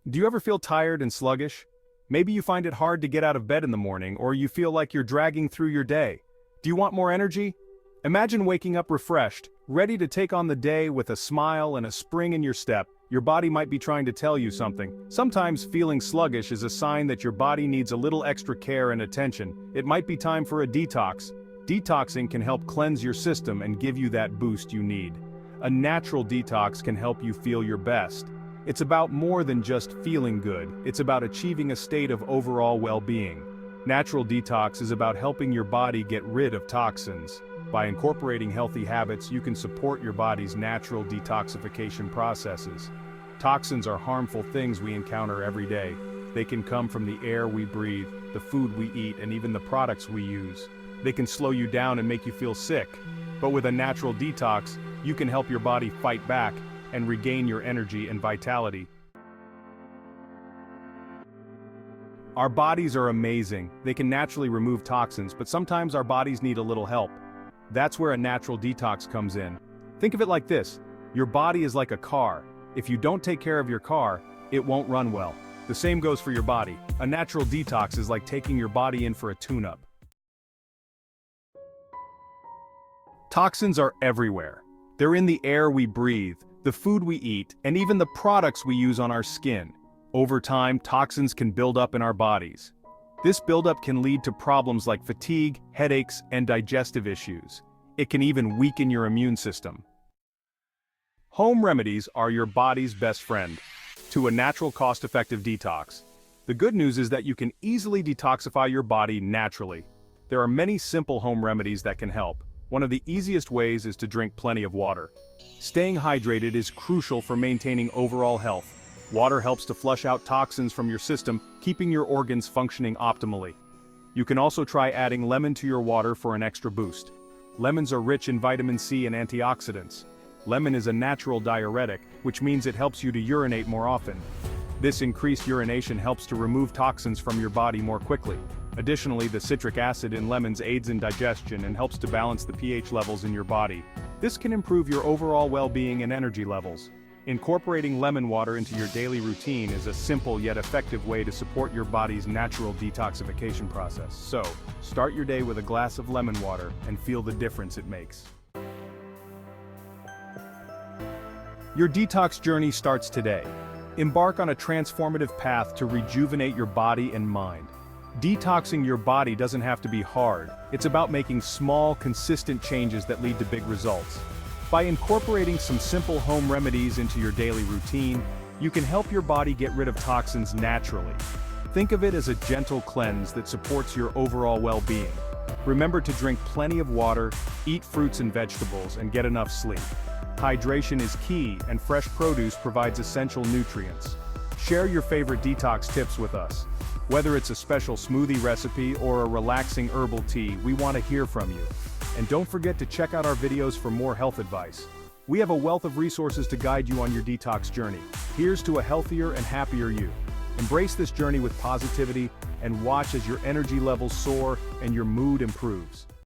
Do you ever feel tired and sluggish? Maybe you find it hard to get out of bed in the morning, or you feel like you're dragging through your day. Do you want more energy? Imagine waking up refreshed, ready to take on the day with a smile and a spring in your step. Your body might be trying to tell you something. Sometimes feeling sluggish is a sign that your body needs a little extra care and attention. It might be time for a detox. Detoxing can help cleanse your system and give you that boost you need. A natural detox can help you feel your best. It's about more than just feeling good, it's about achieving a state of overall well-being. Natural detox is about helping your body get rid of toxins. By incorporating healthy habits, you can support your body's natural detoxification processes. Toxins are harmful things we encounter every day. They can come from the air we breathe, the food we eat, and even the products we use. They can slow you down and make you feel sick. But with a natural detox, you can help your body fight back and regain your energy and vitality. Our bodies are amazing. They can naturally remove toxins, but sometimes our bodies need a little help. That's where a natural detox comes in. Think of it like this: your body is like a car. If you don't take care of your car, it won't run well. The same goes for your body. A natural detox is like taking your body in for a tune-up. Toxins are everywhere. They're in the air we breathe, the food we eat, and even the products we use on our skin. Over time, toxins can build up in our bodies. This buildup can lead to problems like fatigue, headaches, and digestive issues. It can even weaken your immune system. Home remedies are your body's best friend to a natural, cost-effective detox. The good news is that you can easily detoxify your body naturally. There are many simple home remedies that can help. One of the easiest ways is to drink plenty of water. Staying hydrated is crucial for maintaining overall health. Water helps to flush out toxins from your system, keeping your organs functioning optimally. You can also try adding lemon to your water for an extra boost. Lemons are rich in vitamin C and antioxidants. Lemon is a natural diuretic, which means it helps you to urinate more often. This increased urination helps to remove toxins from your body more quickly. Additionally, the citric acid in lemons aids in digestion and helps to balance the pH levels in your body. This can improve your overall well-being and energy levels. Incorporating lemon water into your daily routine is a simple yet effective way to support your body's natural detoxification process. So, start your day with a glass of lemon water and feel the difference it makes. Your detox journey starts today. Embark on a transformative path to rejuvenate your body and mind. Detoxing your body doesn't have to be hard. It's about making small, consistent changes that lead to big results. By incorporating some simple home remedies into your daily routine, you can help your body get rid of toxins naturally. Think of it as a gentle cleanse that supports your overall well-being. Remember to drink plenty of water, eat fruits and vegetables, and get enough sleep. Hydration is key, and fresh produce provides essential nutrients. Share your favorite detox tips with us. Whether it's a special smoothie recipe or a relaxing herbal tea, we want to hear from you. And don't forget to check out our videos for more health advice. We have a wealth of resources to guide you on your detox journey. Here's to a healthier and happier you. Embrace this journey with positivity and watch as your energy levels soar and your mood improves.